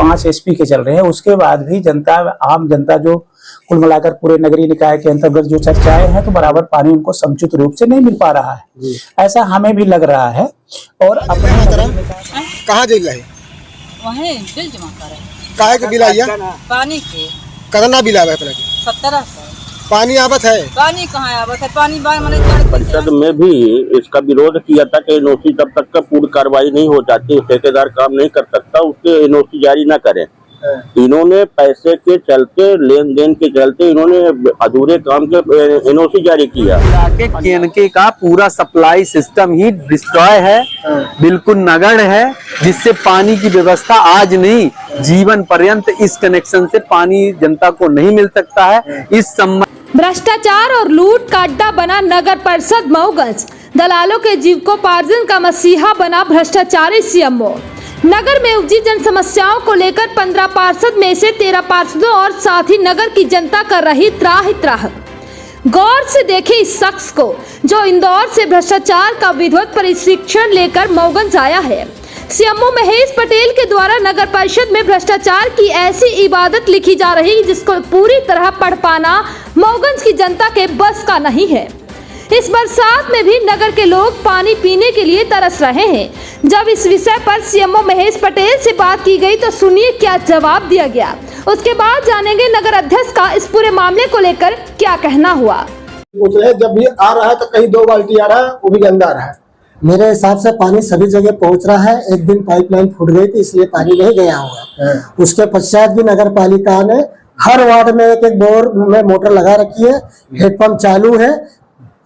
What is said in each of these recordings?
5 SP के चल रहे हैं, उसके बाद भी जनता, आम जनता जो कुल मिलाकर पूरे नगरीय निकाय के अंतर्गत जो चर्चाएं हैं, तो बराबर पानी उनको समुचित रूप से नहीं मिल पा रहा है। ऐसा हमें भी लग रहा है। और अपने कहाँ दिल है वहीं बिल जमा कर रहे हैं। काहे के बिल आइया पानी के कतना बिल आवे अपना 1700। पानी आवत है? पानी कहाँ आवत है? पानी परिषद में भी इसका विरोध किया था कि एनओसी जब तक का पूर्ण कार्रवाई नहीं हो जाती, ठेकेदार काम नहीं कर सकता, उसके एनओसी जारी न करें। इन्होंने पैसे के चलते, लेन देन के चलते इन्होंने अधूरे काम के एनओसी जारी किया। केएनके का पूरा सप्लाई सिस्टम ही डिस्ट्रॉय है, बिल्कुल नगण्य है, जिससे पानी की व्यवस्था आज नहीं जीवन पर्यंत इस कनेक्शन से पानी जनता को नहीं मिल सकता है। इस संबंध भ्रष्टाचार और लूट का अड्डा बना नगर परिषद मऊगंज, दलालों के जीविकोपार्जन का मसीहा बना भ्रष्टाचारी सीएमओ। नगर में उपजी जन समस्याओं को लेकर 15 पार्षद में से 13 पार्षदों और साथ ही नगर की जनता कर रही त्राह। गौर से देखें इस शख्स को, जो इंदौर से भ्रष्टाचार का विधिवत प्रशिक्षण लेकर मऊगंज आया है। सीएमओ महेश पटेल के द्वारा नगर परिषद में भ्रष्टाचार की ऐसी इबादत लिखी जा रही है जिसको पूरी तरह पढ़ पाना मऊगंज की जनता के बस का नहीं है। इस बरसात में भी नगर के लोग पानी पीने के लिए तरस रहे हैं। जब इस विषय पर सीएमओ महेश पटेल से बात की गई तो सुनिए क्या जवाब दिया गया। उसके बाद जानेंगे नगर अध्यक्ष का इस पूरे मामले को लेकर क्या कहना हुआ। जब भी आ रहा है तो कहीं 2 बाल्टी आ रहा है, वो भी गंदा आ रहा है। मेरे हिसाब से पानी सभी जगह पहुंच रहा है। एक दिन पाइपलाइन फूट गई थी, इसलिए पानी नहीं गया होगा। उसके पश्चात भी नगर पालिका ने हर वार्ड में एक बोर में मोटर लगा रखी है, हेडपंप चालू है।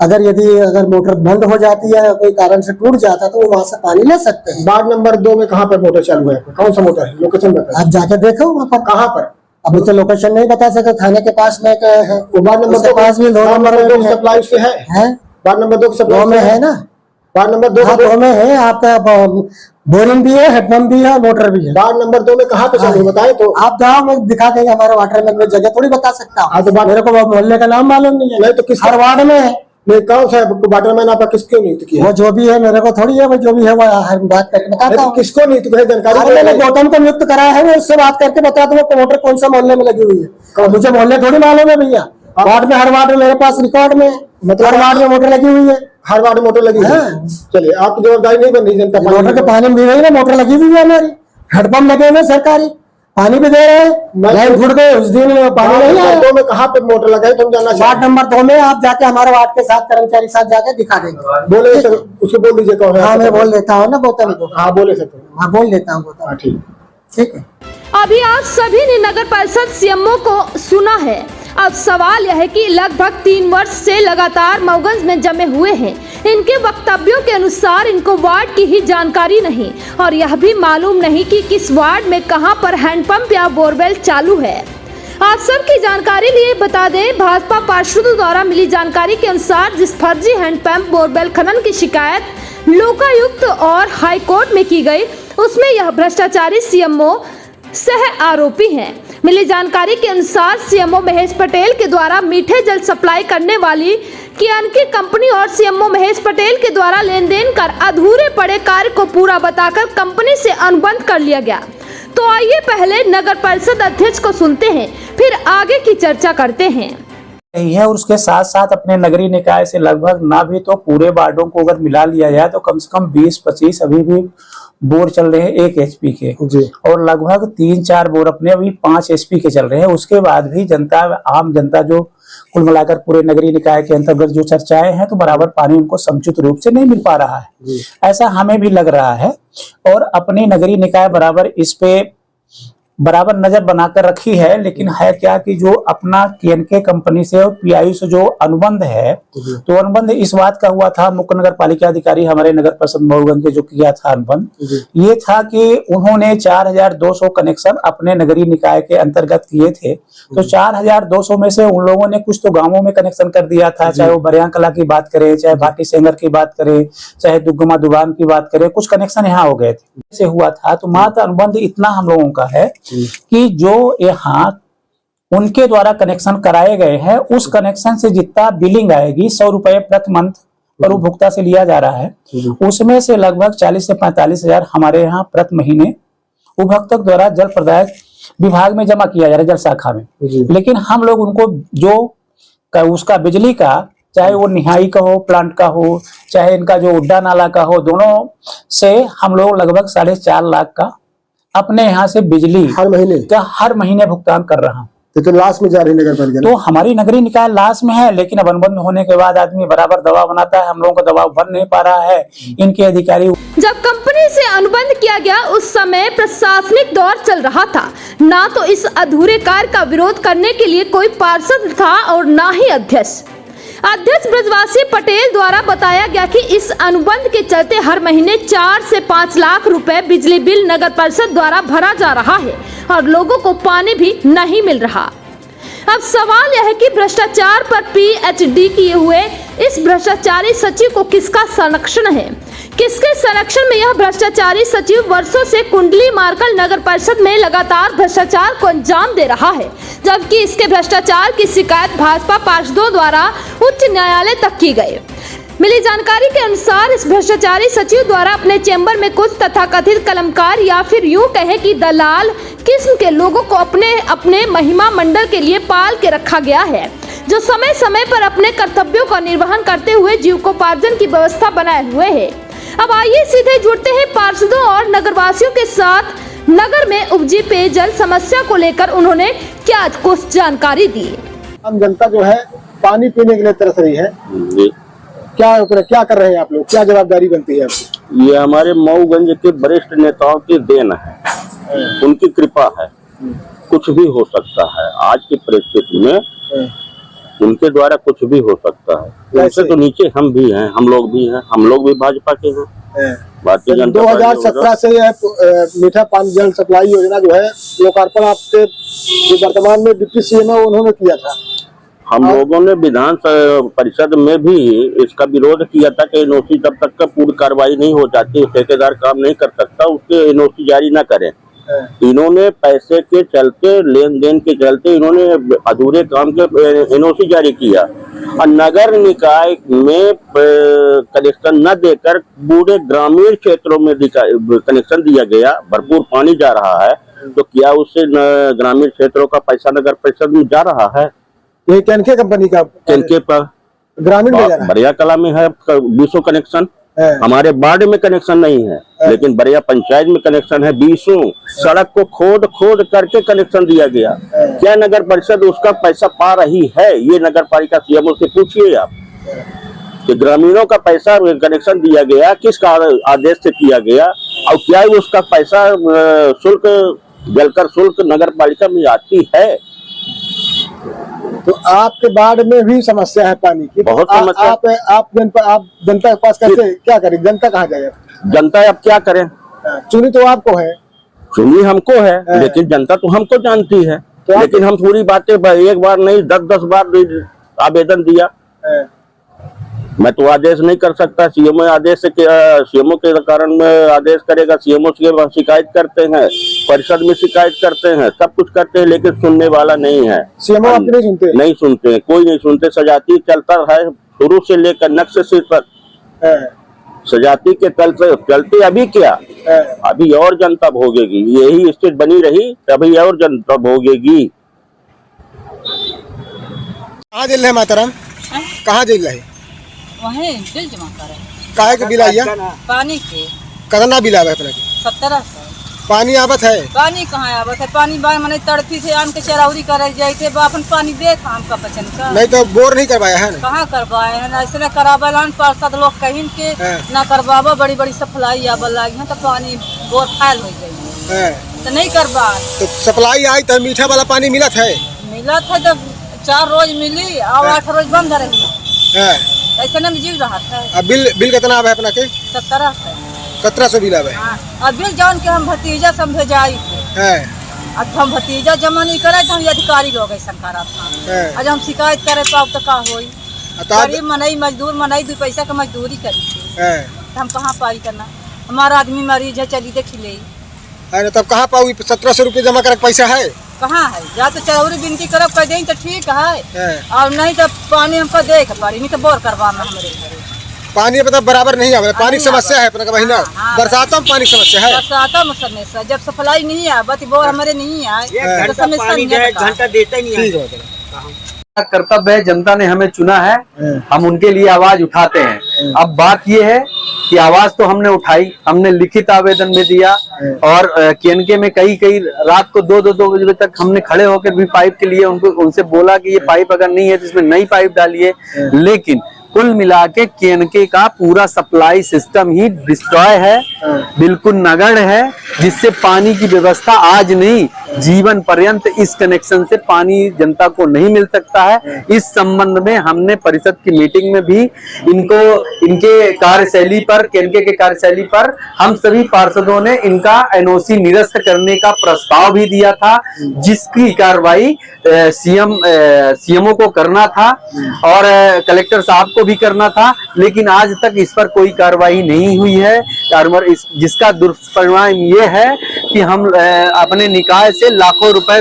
अगर मोटर बंद हो जाती है, कोई कारण से टूट जाता है, तो वो वहां से पानी ले सकते हैं। वार्ड नंबर 2 में कहाँ पर मोटर चालू है? कौन सा मोटर है? लोकेशन बताइए। आप जाके देखो वहाँ पर कहाँ पर। अभी तो लोकेशन नहीं बता सकते, थाने के पास में है। वार्ड नंबर 2 के पास भी 2 नंबर 2 सप्लाई से है। वार्ड नंबर 2 सप्लाई में है ना? वार्ड नंबर 2 में है आपका बोरिंग भी है, हेडपंप भी है, मोटर भी है। वार्ड नंबर 2 में कहाँ पे चालू बताए तो आप जाओ, मैं दिखा देंगे। हमारे वाटर में जगह थोड़ी बता सकता हूँ। मेरे को मोहल्ले का नाम मालूम नहीं है। नहीं तो किस हर वार्ड में है? नहीं, कौन सा वाटरमैन आपका किसको नियुक्त किया? वो जो भी है, मेरे को थोड़ी है, वो जो भी है वो बात करके बताता हूँ। किसको नियुक्त किया जानकारी? मैंने गौतम को नियुक्त कराया है, वो उससे बात करके बता दूंगा मोटर कौन सा मोहल्ले में लगी हुई है। मुझे मोहल्ले थोड़ी मालूम है भैया। वार्ड में, हर वार्ड में मेरे पास रिकॉर्ड में, मतलब हर वार्ड में मोटर लगी हुई है। हर वार्ड में मोटर लगी है। चलिए, आपकी जवाबदारी नहीं बन रही जनता। मोटर के पानी मिल रही है, मोटर लगी हुई है हमारी, हेडपंप लगे हुए सरकारी, पानी भी दे रहे हैं। लाइन फूट गए उस दिन, पानी नहीं आया। 2 में कहाँ पे मोटर लगाई तुम जानना? वार्ड नंबर 2 में आप जाके हमारे वार्ड के साथ कर्मचारी साथ जाके दिखा देंगे। बोले सर, उसको बोल दीजिए कौन है। हाँ, मैं बोल देता हूँ ना गौतम को। हाँ, बोले सर। हाँ, बोल देता हूँ गौतम। ठीक है। अभी आप सभी ने नगर परिषद सीएमओ को सुना है। अब सवाल यह है कि लगभग 3 वर्ष से लगातार मऊगंज में जमे हुए हैं। इनके वक्तव्यों के अनुसार इनको वार्ड की ही जानकारी नहीं और यह भी मालूम नहीं कि किस वार्ड में कहां पर हैंडपंप या बोरवेल चालू है। आप सबकी जानकारी लिए बता दें, भाजपा पार्षदों द्वारा मिली जानकारी के अनुसार जिस फर्जी हैंडपंप बोरवेल खनन की शिकायत लोकायुक्त और हाईकोर्ट में की गई, उसमें यह भ्रष्टाचारी सीएमओ सह आरोपी हैं। मिली जानकारी के अनुसार सीएमओ महेश पटेल के द्वारा मीठे जल सप्लाई करने वाली केएनके कंपनी और सीएमओ महेश पटेल के द्वारा लेन देन कर अधूरे पड़े कार्य को पूरा बताकर कंपनी से अनुबंध कर लिया गया। तो आइए पहले नगर परिषद अध्यक्ष को सुनते हैं, फिर आगे की चर्चा करते हैं। है और उसके साथ साथ अपने नगरीय निकाय से लगभग ना भी तो पूरे वार्डों को अगर मिला लिया जाए तो कम से कम 20-25 अभी भी बोर चल रहे हैं 1 एचपी के जी। और लगभग 3-4 बोर अपने अभी 5 एचपी के चल रहे हैं। उसके बाद भी जनता, आम जनता जो कुल मिलाकर पूरे नगरीय निकाय के अंतर्गत जो चर्चाएं हैं, तो बराबर पानी उनको समुचित रूप से नहीं मिल पा रहा है। ऐसा हमें भी लग रहा है। और अपने नगरीय निकाय बराबर इस पे बराबर नजर बनाकर रखी है। लेकिन है क्या कि जो अपना केएनके कंपनी से और पीआईयू से जो अनुबंध है, तो अनुबंध इस बात का हुआ था, मुख्य नगर पालिका अधिकारी हमारे नगर परिषद मऊगंज के जो किया था अनुबंध, ये था कि उन्होंने 4200 कनेक्शन अपने नगरीय निकाय के अंतर्गत किए थे। तो 4200 में से उन लोगों ने कुछ तो गांवों में कनेक्शन कर दिया था, चाहे वो बरिया कला की बात करें, चाहे भाटी सेंगर की बात करें, चाहे दुग्गमा दुबान की बात करें, कुछ कनेक्शन यहाँ हो गए थे से हुआ था। तो मात्र अनुबंध इतना हम लोगों का है कि जो यहाँ उनके द्वारा कनेक्शन कराए गए हैं, उस कनेक्शन से जितना बिलिंग आएगी 100 रुपए प्रति मंथ पर उपभोक्ता से लिया जा रहा है, उसमें से लगभग 40 से 45 हजार हमारे यहाँ प्रति महीने उपभोक्ता द्वारा जल प्रदायक विभाग में जमा किया जा रहा है, जल शाखा में। लेकिन हम लोग उनको जो उसका बिजली का, चाहे वो निहाई का हो, प्लांट का हो, चाहे इनका जो उड्डा नाला का हो, दोनों से हम लोग लगभग 4.5 लाख का अपने यहाँ से बिजली हर महीने भुगतान कर रहा हूँ। तो लाश में जा रही नगर पालिका, तो हमारी नगरीय निकाय लाश में है, लेकिन अब अनुबंध होने के बाद आदमी बराबर दबाव बनाता है, हम लोगों का दबाव भर नहीं पा रहा है। इनके अधिकारी जब कंपनी से अनुबंध किया गया उस समय प्रशासनिक दौर चल रहा था, ना तो इस अधूरे कार्य का विरोध करने के लिए कोई पार्षद था और ना ही अध्यक्ष ब्रजवासी पटेल द्वारा बताया गया कि इस अनुबंध के चलते हर महीने 4 से 5 लाख रुपए बिजली बिल नगर परिषद द्वारा भरा जा रहा है और लोगों को पानी भी नहीं मिल रहा। अब सवाल यह है कि भ्रष्टाचार पर पीएचडी किए हुए इस भ्रष्टाचारी सचिव को किसका संरक्षण है? किसके संरक्षण में यह भ्रष्टाचारी सचिव वर्षों से कुंडली मारकर नगर परिषद में लगातार भ्रष्टाचार को अंजाम दे रहा है, जबकि इसके भ्रष्टाचार की शिकायत भाजपा पार्षदों द्वारा उच्च न्यायालय तक की गई। मिली जानकारी के अनुसार इस भ्रष्टाचारी सचिव द्वारा अपने चेंबर में कुछ तथाकथित कलमकार या फिर यूं कहे कि दलाल किस्म के लोगों को अपने अपने महिमा मंडल के लिए पाल के रखा गया है, जो समय समय पर अपने कर्तव्यों का निर्वहन करते हुए जीविकोपार्जन की व्यवस्था बनाए हुए है। अब आइए सीधे जुड़ते हैं पार्षदों और नगरवासियों के साथ। नगर में उपजी पेयजल समस्या को लेकर उन्होंने क्या कुछ जानकारी दी। हम जनता जो है पानी पीने के लिए तरस रही है, क्या कर रहे हैं आप लोग, क्या जवाबदारी बनती है आपकी? ये हमारे मऊगंज के वरिष्ठ नेताओं की देन है, उनकी कृपा है। कुछ भी हो सकता है आज की परिस्थिति में, उनके द्वारा कुछ भी हो सकता है। उनसे तो नीचे हम भी हैं, हम लोग भी भाजपा के हैं। भारतीय जनता 2017 से यह मीठा पानी जल सप्लाई योजना जो है लोकार्पण आपके जो वर्तमान में डिप्टी सीएम है उन्होंने किया था। हम लोगों ने विधान परिषद में भी इसका विरोध किया था कि एनओसी जब तक का पूरी कार्रवाई नहीं हो जाती, ठेकेदार काम नहीं कर सकता, उसके एनओसी जारी न करें। इन्होंने पैसे के चलते, लेन देन के चलते इन्होंने अधूरे काम के एनओसी जारी किया और नगर निकाय में कनेक्शन न देकर पूरे ग्रामीण क्षेत्रों में कनेक्शन दिया गया। भरपूर पानी जा रहा है, तो क्या उससे ग्रामीण क्षेत्रों का पैसा नगर परिषद में जा रहा है? ये केनके कंपनी का केनके पर ग्रामीण में जा रहा है। बरिया कला में है 20 कनेक्शन, हमारे वार्ड में कनेक्शन नहीं है, लेकिन बरिया पंचायत में कनेक्शन है 20। सड़क को खोद करके कनेक्शन दिया गया। क्या नगर परिषद उसका पैसा पा रही है? ये नगर पालिका सीएमओ से पूछिए आप कि ग्रामीणों का पैसा कनेक्शन दिया गया किसका आदेश से किया गया और क्या उसका पैसा शुल्क, जलकर शुल्क नगर पालिका में आती है? तो आपके वार्ड में भी समस्या है पानी की, बहुत समस्या। आप जनता के पास कैसे क्या करें? जनता कहाँ जाए? जनता अब क्या करें? चुनी तो आपको है, चुनी हमको है, लेकिन जनता तो हमको जानती है। तो लेकिन हम पूरी बातें एक बार नहीं 10-10 बार आवेदन दिया। मैं तो आदेश नहीं कर सकता, सीएमओ आदेश से, सीएमओ के कारण में आदेश करेगा, सीएमओ से शिकायत करते हैं, परिषद में शिकायत करते हैं, सब कुछ करते हैं, लेकिन सुनने वाला नहीं है। सीएमओ आपकी नहीं सुनते? कोई नहीं सुनते। सजाती चलता है शुरू से लेकर नक्श से तक, सजाती के तल से चलते। अभी क्या, अभी और जनता भोगेगी। यही स्थिति बनी रही तभी और जनता भोगेगी। कहाँ जेल है माताराम? कहाँ जेल है? वहीं बिल जमा करे। काहे के बिल आइया? पानी के। कितना बिल आवे अपने? 1700। पानी आवत है? पानी कहाँ आवत है? पानी बार मैंने तड़पी थे, आम के चरौरी करे जाते, अपन पानी देख हमका बचन का। नहीं तो बोर नहीं करवाया है? कहाँ करवाए हैं? ऐसे न करावेलन पार्षद लोग कहीं के न करवावा। बड़ी बड़ी सप्लाई आवल लगी है तो पानी बोर फैल हो गई तो नहीं करवा। तो सप्लाई आई तो मीठा वाला पानी मिलत है? मिलत है तो 4 रोज मिली और 8 रोज बंद रही। ऐसे न जीव रहा था। अब बिल कितना आवे अपना के? 1700। 1700 बिल आवे। अब बिल जान के हम भतीजा समझाई थे। अब हम भतीजा जमा नहीं करे तो हम अधिकारी लोग ऐसा करा था। आज हम शिकायत करे पाओ तो का होई? गरीब मनई मजदूर मनई 2 पैसा का मजदूरी करी थी, हम कहाँ पाई करना? हमारा आदमी मरीज है, चली देख ले। अरे तब कहाँ पाऊ? 1700 रुपये जमा करे पैसा है? कहाँ है? या तो चरौरी बिनती करो कर दें तो ठीक है, और नहीं तो पानी हमको दे के पड़ी, नहीं तो बोर करवाना हमारे घरे। पानी मतलब बराबर नहीं आवे, पानी की समस्या है अपना वही ना। बरसातों में पानी की समस्या है। बरसातों में समस्या, जब सप्लाई नहीं है बस वो हमारे नहीं है तो समस्या नहीं है। घंटा देता ही नहीं है। कर्तव्य है, जनता ने हमें चुना है, हम उनके लिए आवाज उठाते हैं। अब बात ये है कि आवाज तो हमने उठाई, हमने लिखित आवेदन में दिया और केनके में कई रात को 2 बजे तक हमने खड़े होकर भी पाइप के लिए उनसे बोला कि ये पाइप अगर नहीं है तो इसमें नई पाइप डालिए। लेकिन कुल मिला के केनके का पूरा सप्लाई सिस्टम ही डिस्ट्रॉय है, बिल्कुल नगण्य है, जिससे पानी की व्यवस्था आज नहीं जीवन पर्यंत इस कनेक्शन से पानी जनता को नहीं मिल सकता है। इस संबंध में हमने परिषद की मीटिंग में भी इनके कार्यशैली पर, केनके के कार्यशैली पर हम सभी पार्षदों ने इनका एनओसी निरस्त करने का प्रस्ताव भी दिया था, जिसकी कार्रवाई सीएमओ को करना था और कलेक्टर साहब को भी करना था, लेकिन आज तक इस पर कोई कार्रवाई नहीं हुई है। जिसका दुष्परिणाम ये है कि हम अपने निकाय से लाखों रुपए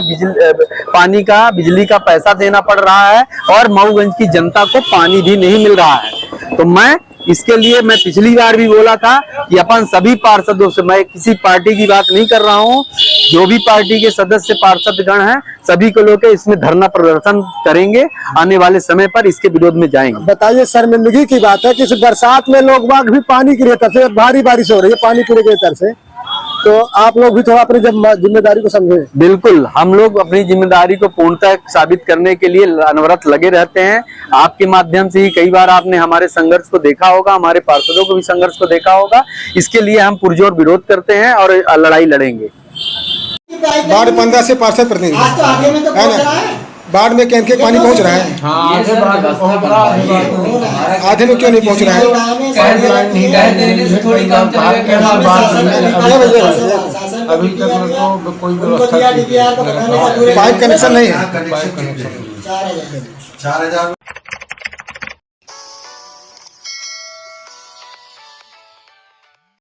बिजली का पैसा देना पड़ रहा है और मऊगंज की जनता को पानी भी नहीं मिल रहा है। तो मैं इसके लिए पिछली बार भी बोला था कि अपन सभी पार्षदों से, मैं किसी पार्टी की बात नहीं कर रहा हूं, जो भी पार्टी के सदस्य पार्षद गण हैं सभी को लेकर इसमें धरना प्रदर्शन करेंगे, आने वाले समय पर इसके विरोध में जाएंगे। बताइए, शर्मिंदगी की बात है कि इस बरसात में लोग बाग भी पानी की तरफ से, भारी बारिश हो रही है पानी पीने की तरफ से, तो आप लोग भी थोड़ा अपनी जिम्मेदारी को समझे। बिल्कुल, हम लोग अपनी जिम्मेदारी को पूर्णतः साबित करने के लिए अनवरत लगे रहते हैं। आपके माध्यम से ही कई बार आपने हमारे संघर्ष को देखा होगा, हमारे पार्षदों को भी संघर्ष को देखा होगा। इसके लिए हम पुरजोर विरोध करते हैं और लड़ाई लड़ेंगे। बाढ़ 15 से पार्षद प्रतिनिधि है ना, बाढ़ में केनके पानी पहुंच रहा है। आधे में क्यों नहीं पहुंच रहा है? अभी तक तो कोई व्यवस्था, पाइप कनेक्शन नहीं है। 4000